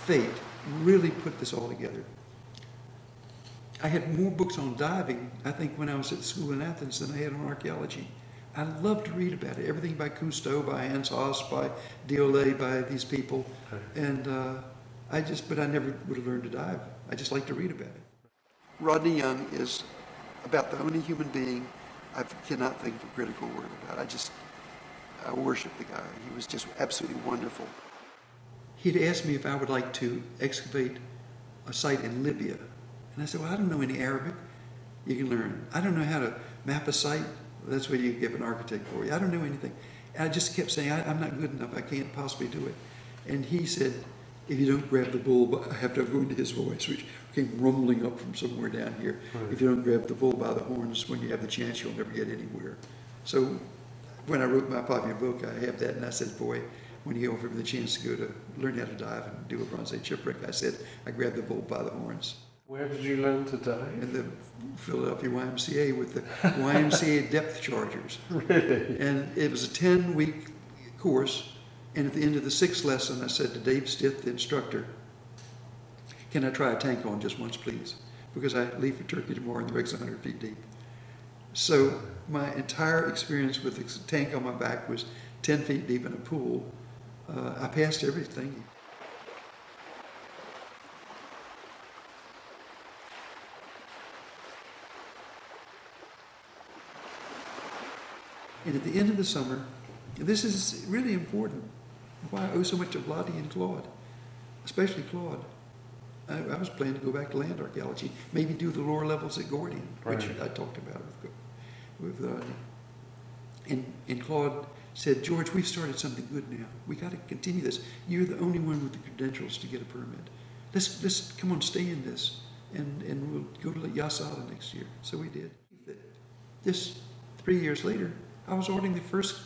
fate really put this all together. I had more books on diving, I think, when I was at school in Athens than I had on archaeology. I love to read about it. Everything by Cousteau, by Hans Haas, by Deolay, by these people. And but I never would have learned to dive. I just like to read about it. Rodney Young is about the only human being I cannot think of a critical word about. I worship the guy. He was just absolutely wonderful. He'd asked me if I would like to excavate a site in Libya. And I said, well, I don't know any Arabic. You can learn. I don't know how to map a site. That's what you give an architect for you. I don't know anything. And I just kept saying, I'm not good enough. I can't possibly do it. And he said, if you don't grab the bull, I have to go into his voice, which came rumbling up from somewhere down here. Right. If you don't grab the bull by the horns when you have the chance, you'll never get anywhere. So when I wrote my popular book, I have that, and I said, boy, when he offered me the chance to go to learn how to dive and do a Bronze Age shipwreck, I said, I grabbed the bull by the horns. Where did you learn to dive? In the Philadelphia YMCA with the YMCA depth chargers. Really? And it was a 10-week course. And at the end of the 6th lesson, I said to Dave Stith, the instructor, can I try a tank on just once, please? Because I leave for Turkey tomorrow and the wreck's 100 feet deep. So my entire experience with the tank on my back was 10 feet deep in a pool. I passed everything. And at the end of the summer, this is really important, why I owe so much of Lottie and Claude, especially Claude. I was planning to go back to land archaeology, maybe do the lower levels at Gordian, which I talked about with and Claude said, George, we've started something good now. We got to continue this. You're the only one with the credentials to get a permit. Let's come on, stay in this, and we'll go to Yasada next year. So we did. This 3 years later, I was ordering the first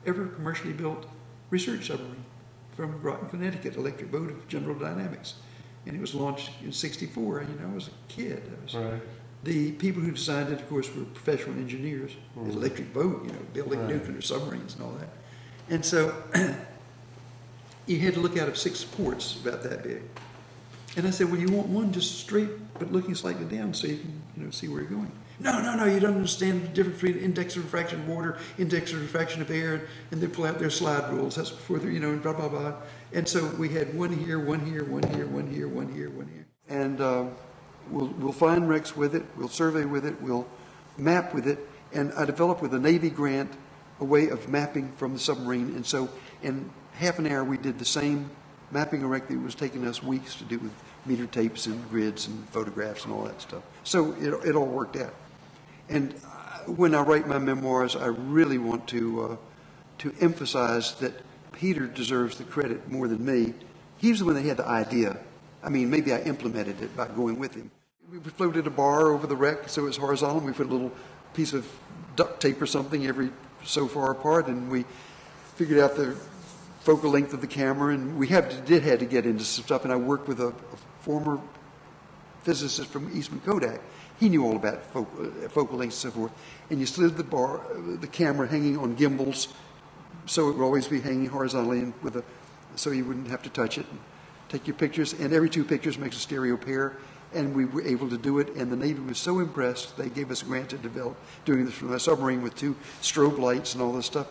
ever commercially built research submarine from Groton, Connecticut, electric boat of General Dynamics. And it was launched in '64, and I was a kid. The people who designed it, of course, were professional engineers. The electric boat, building nuclear submarines and all that. And so you had to look out of 6 ports about that big. And I said, well, you want one just straight, but looking slightly down so you can, see where you're going. No, you don't understand the difference between index of refraction of water, index of refraction of air, and they pull out their slide rules. That's before they're, and blah, blah, blah. And so we had one here, one here, one here, one here, one here, one here. And we'll find wrecks with it, we'll survey with it, we'll map with it. And I developed with a Navy grant a way of mapping from the submarine. And so in half an hour, we did the same mapping a wreck that was taking us weeks to do with meter tapes and grids and photographs and all that stuff. So it all worked out. And when I write my memoirs, I really want to emphasize that Peter deserves the credit more than me. He was the one that had the idea. I mean, maybe I implemented it by going with him. We floated a bar over the wreck so it was horizontal. We put a little piece of duct tape or something every so far apart, and we figured out the focal length of the camera, and we had to get into some stuff. And I worked with a former physicist from Eastman Kodak. He knew all about focal lengths and so forth. And you slid the camera hanging on gimbals, so it would always be hanging horizontally, and so you wouldn't have to touch it. And take your pictures, and every 2 pictures makes a stereo pair. And we were able to do it, and the Navy was so impressed, they gave us a grant to develop doing this from a submarine with 2 strobe lights and all this stuff.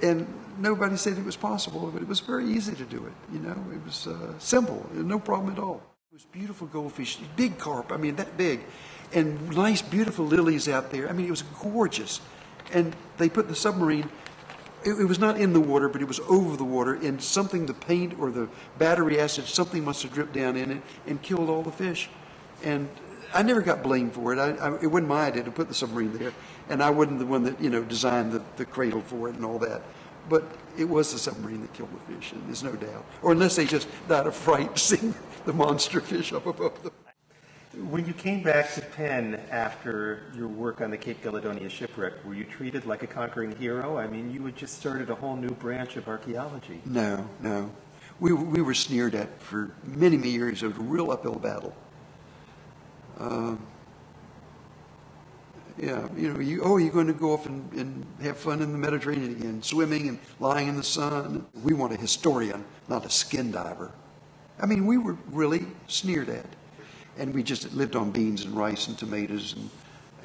And nobody said it was possible, but it was very easy to do it. It was simple, no problem at all. It was beautiful goldfish, big carp, that big, and nice, beautiful lilies out there. It was gorgeous. And they put the submarine, it was not in the water, but it was over the water, and the paint or the battery acid, something must have dripped down in it and killed all the fish. And I never got blamed for it. It wasn't my idea to put the submarine there, and I wasn't the one that designed the cradle for it and all that. But it was the submarine that killed the fish, and there's no doubt. Or unless they just died of fright seeing the monster fish up above them. When you came back to Penn after your work on the Cape Gelidonya shipwreck, were you treated like a conquering hero? You had just started a whole new branch of archaeology. No. We were sneered at for many, many years. It was a real uphill battle. You're going to go off and have fun in the Mediterranean again, swimming and lying in the sun. We want a historian, not a skin diver. I mean, we were really sneered at. And we just lived on beans and rice and tomatoes.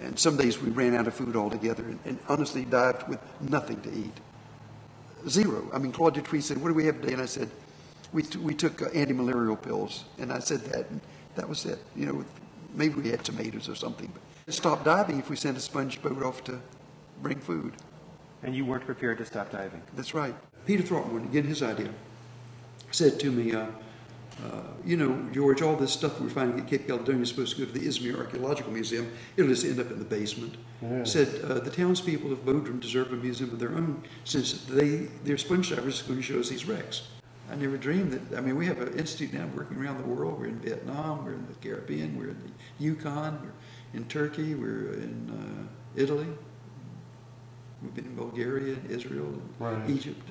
And some days we ran out of food altogether and honestly dived with nothing to eat. Zero. I mean, Claude Dupuis said, what do we have today? And I said, we took anti-malarial pills. And I said that, and that was it. You know, maybe we had tomatoes or something. But stop diving if we sent a sponge boat off to bring food. And you weren't prepared to stop diving. That's right. Peter Throckmorton, again, his idea, said to me, you know, George, all this stuff we're finding at Cape Gelidonya is supposed to go to the Izmir Archaeological Museum. It'll just end up in the basement. Yeah. Said, the townspeople of Bodrum deserve a museum of their own, since their sponge divers are going to show us these wrecks. I never dreamed that. I mean, we have an institute now working around the world. We're in Vietnam, we're in the Caribbean, we're in the Yukon, we're in Turkey, we're in Italy. We've been in Bulgaria, and Israel, and Right. Egypt.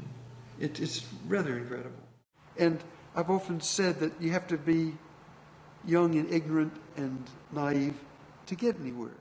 And it's rather incredible. And I've often said that you have to be young and ignorant and naive to get anywhere.